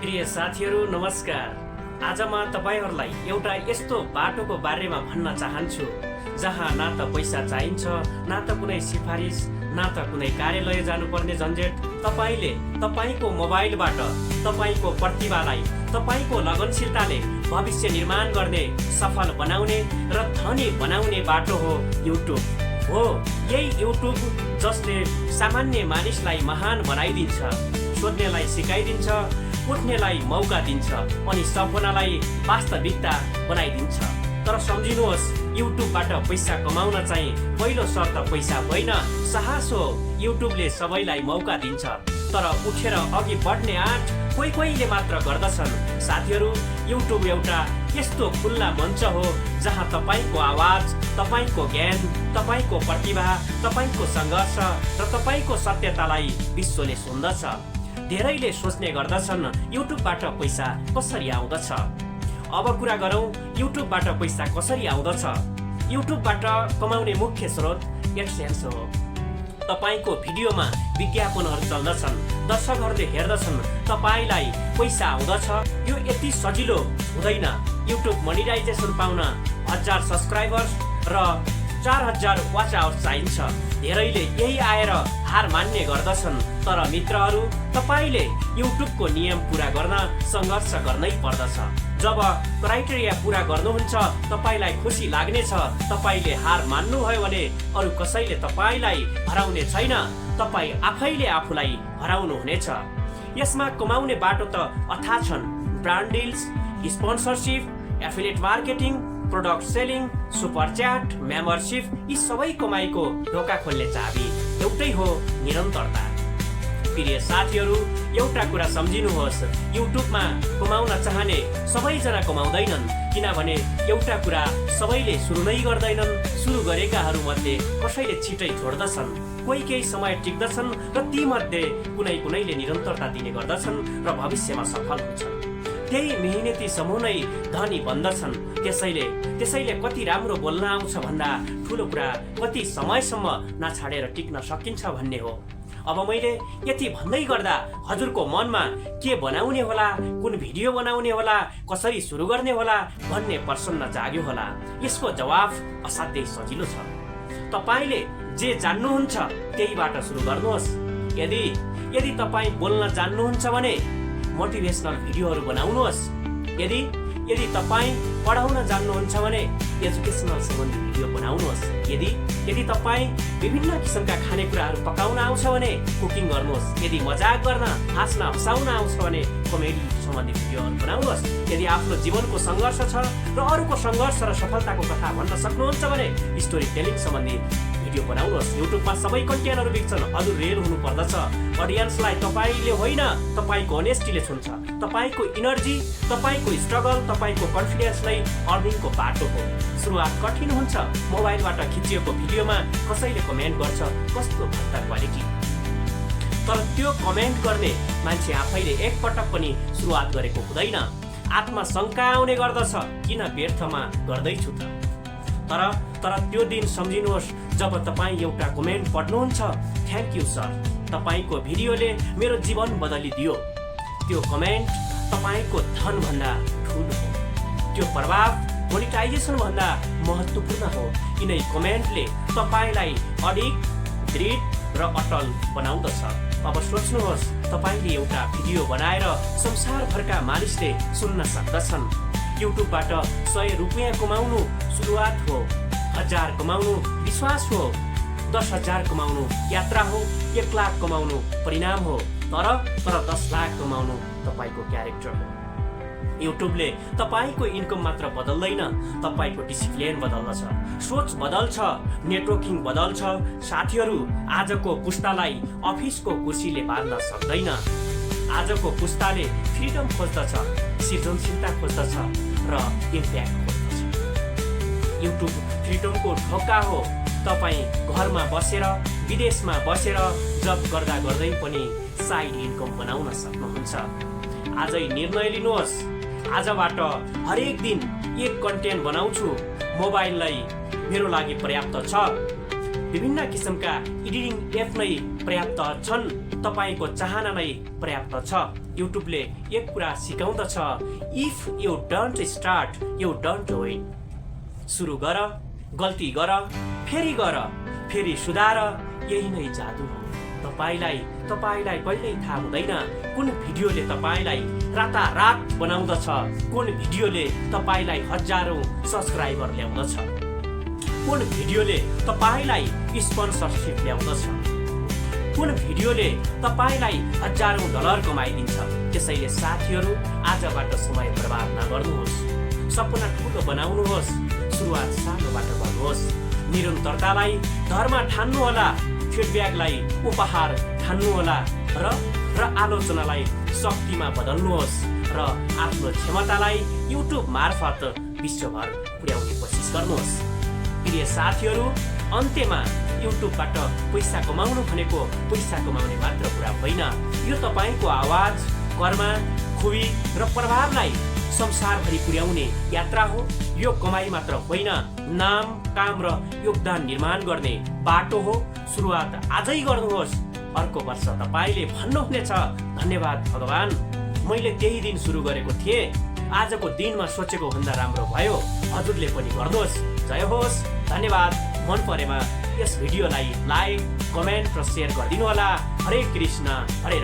प्रिय साथीहरू नमस्कार। आज म तपाईहरुलाई एउटा यस्तो बाटोको बारेमा भन्न चाहन्छु जहाँ न त पैसा चाहिन्छ, न त कुनै सिफारिस, न त कुनै कार्यालय जानुपर्ने झन्झट। तपाईले तपाईको मोबाइलबाट तपाईको प्रतिभालाई, तपाईको लगनशीलताले भविष्य निर्माण गर्ने, सफल बनाउने र धनी बनाउने बाटो हो युट्युब। हो यही युट्युब जसले सामान्य मानिसलाई महान बनाइदिन्छ, सोध्नेलाई सिकाइदिन्छ, उठ्नेलाई मौका दिन्छ अनि सपनालाई वास्तविकता बनाइदिन्छ। तर सम्झिनुहोस्, युट्युबबाट पैसा कमाउन चाहिँ पहिलो शर्त पैसा होइन, साहस हो। युट्युबले सबैलाई मौका दिन्छ, तर उठेर अघि बढ्ने आँट कोहीले मात्र गर्दछन्। साथीहरू, युट्युब एउटा यस्तो खुल्ला मञ्च हो जहाँ तपाईको आवाज, तपाईको ज्ञान, तपाईको प्रतिभा, तपाईको सङ्घर्ष र तपाईको सत्यतालाई विश्वले सुन्दछ। धेरैले सोच्ने गर्दछन् युट्युबबाट पैसा कसरी आउँदछ। अब कुरा गरौँ युट्युबबाट पैसा कसरी आउँदछ। युट्युबबाट कमाउने मुख्य स्रोत एडसेन्स हो। तपाईको भिडियोमा विज्ञापनहरू चल्दछन्, दर्शकहरूले हेर्दछन्, तपाईलाई पैसा आउँदछ। यो यति सजिलो हुँदैन। युट्युब मोनेटाइजेसन पाउन 1000 सब्सक्राइबर्स र 4000 वाच आवर्स चाहिन्छ। धेरैले यही आएर हार मान्ने गर्दछन्। तर मित्रहरू, तपाईले युट्युबको नियम पूरा गर्न सङ्घर्ष गर्नै पर्दछ। जब क्राइटेरिया पूरा गर्नुहुन्छ, तपाईलाई खुसी लाग्नेछ। तपाईले हार मान्नुभयो भने अरू कसैले तपाईलाई हराउने छैन, तपाई आफैले आफूलाई हराउनु हुनेछ। यसमा कमाउने बाटो त अथाह छन्। Brand deals, sponsorship, affiliate marketing, product selling, super chat, membership, यी सबै कमाइको ढोका खोल्ने चाबी एउटै हो, निरन्तरता। प्रिय साथीहरू, एउटा कुरा सम्झिनुहोस्, युट्युबमा कमाउन चाहने सबैजना कमाउँदैनन्। किनभने एउटा कुरा सबैले सुरु नै गर्दैनन्। सुरु गरेकाहरू मध्ये कसैले छिटै छोड्दछन्, कोही केही समय टिक्दछन् र ती मध्ये कुनैले निरन्तरता दिने गर्दछन् र भविष्यमा सफल हुन्छन्। त्यही मेहनती समूह नै धनी बन्दछन्। त्यसैले कति राम्रो बोल्न आउँछ भन्दा ठुलो कुरा कति समयसम्म नछाडेर टिक्न सकिन्छ भन्ने हो। अब मैले यति भन्दै गर्दा हजुरको मनमा के बनाउने होला, कुन भिडियो बनाउने होला, कसरी सुरु गर्ने होला भन्ने प्रश्न जाग्यो होला। यसको जवाफ असाध्यै सजिलो छ। तपाईले जे जान्नुहुन्छ त्यहीबाट सुरु गर्नुहोस्। यदि तपाईँ बोल्न जान्नुहुन्छ भने मोटिभेसनल भिडियोहरू बनाउनुहोस्। यदि तपाईँ पढाउन जान्नुहुन्छ भने एजुकेसनल सम्बन्धी भिडियो बनाउनुहोस्। यदि तपाईँ विभिन्न किसिमका खानेकुराहरू पकाउन आउँछ भने कुकिङ गर्नुहोस्। यदि मजाक गर्न, हाँस्न, हँसाउन आउँछ भने कमेडी सम्बन्धी भिडियोहरू बनाउनुहोस्। यदि आफ्नो जीवनको सङ्घर्ष छ र अरूको सङ्घर्ष र सफलताको कथा भन्न सक्नुहुन्छ भने स्टोरी टेलिङ सम्बन्धी भिडियो बनाउनुहोस्। युट्युबमा सबै कन्टेन्टहरू बिग्छन्, हजुर रियल हुनु पर्दछ। अडियन्सलाई तपाईले होइन, तपाईको अनेस्टीले छुन्छ। तपाईको इनर्जी, तपाईको स्ट्रगल, तपाईको कन्फिडेन्स नै अर्निङको बाटो हो। सुरुवात कठिन हुन्छ। मोबाइलबाट खिचिएको भिडियोमा कसैले कमेन्ट गर्छ, कस्तो भद्दा क्वालिटी। तर त्यो कमेन्ट गर्ने मान्छे आफैले एकपटक पनि सुरुवात गरेको हुँदैन। आत्मा शङ्का आउने गर्दछ, किन व्यर्थमा गर्दैछु त। तर त्यो दिन सम्झिनुहोस्, जब तपाईँ एउटा कमेन्ट पढ्नुहुन्छ, थ्याङ्क यू सर, तपाईँको भिडियोले मेरो जीवन बदलिदियो। त्यो कमेन्ट तपाईँको धन भन्दा ठुलो हो। त्यो प्रभाव मोनेटाइजेसन भन्दा महत्त्वपूर्ण हो। यिनै कमेन्टले तपाईँलाई अडिग, दृढ र अटल बनाउँदछ। अब सोच्नुहोस्, तपाईँले एउटा भिडियो बनाएर संसारभरका मानिसले सुन्न सक्दछन्। युट्युबबाट 100 रुपियाँ कमाउनु सुरुवात हो, 1000 कमाउनु विश्वास हो, 10,000 कमाउनु यात्रा हो, 1 लाख कमाउनु परिणाम हो, तर 10 लाख कमाउनु तपाईँको क्यारेक्टर हो। युट्युबले तपाईँको इन्कम मात्र बदल्दैन, तपाईँको डिसिप्लिन बदल्दछ, सोच बदल्छ, नेटवर्किङ बदल्छ। साथीहरू, आजको पुस्तालाई अफिसको कुर्सीले बाँध्न सक्दैन। आजको पुस्ताले फ्रिडम खोज्दछ, सृजनशीलता खोज्दछ र इम्प्याक्ट खोज्दछ। युट्युब फ्रिडमको ढोका हो। तपाईँ घरमा बसेर, विदेशमा बसेर जब गर्दै पनि साइड इन्कम बनाउन सक्नुहुन्छ। आजै निर्णय लिनुहोस्, आजबाट हरेक दिन एक कन्टेन्ट बनाउँछु, मोबाइललाई मेरो लागि पर्याप्त छ। विभिन्न किसिमका एडिटिङ एप नै पर्याप्त छन्। तपाईको चाहना नै पर्याप्त छ। युट्युबले एक कुरा सिकाउँदछ, if you don't start you don't win. सुरु गर, गल्ती गर, फेरि गर, फेरि सुधार, यही नै जादु हो। तपाईलाई कहिल्यै थाहा हुँदैन कुन भिडियोले तपाईलाई रातारात बनाउँदछ, कुन भिडियोले तपाईलाई हजारौं सब्स्क्राइबर ल्याउँदछ, कुन भिडियोले तपाईलाई स्पोन्सरशिप ल्याउँदछ, कुन भिडियोले तपाईलाई हजारौं डलर कमाइदिन्छ। त्यसैले साथीहरू, आजबाट समय बर्बाद नगर्नुहोस्। सपना ठुलो बनाउनुहोस्, सुरुवात सानोबाट गर्नुहोस्। निरन्तरतालाई धर्म ठान्नुहोला, फिडब्याकलाई उपहार ठान्नुहोला र आलोचनालाई शक्तिमा बदल्नुहोस् र आफ्नो क्षमतालाई युट्युब मार्फत विश्वभर पुर्याउने कोसिस गर्नुहोस्। प्रिय साथीहरू, अन्त्यमा युट्युबबाट पैसा कमाउनु भनेको पैसा कमाउने मात्र कुरा होइन। यो तपाईको आवाज, कर्म, खुबी र प्रभावलाई संसारभरि पुर्याउने यात्रा हो। यो कमाई मात्र होइन, नाम, काम र योगदान निर्माण गर्ने बाटो हो। सुरुवात आजै गर्नुहोस्। अर्को वर्ष तपाईले भन्नुहुनेछ, धन्यवाद भगवान, मैले त्यही दिन सुरु गरेको थिएँ। आजको दिनमा सोचेको भन्दा राम्रो भयो। हजुरले पनि गर्नुहोस्। जय होस्। धन्यवाद। मन परेमा यस भिडियोलाई लाइक, कमेन्ट र शेयर गरिदिनु होला। हरे कृष्ण, हरे राम।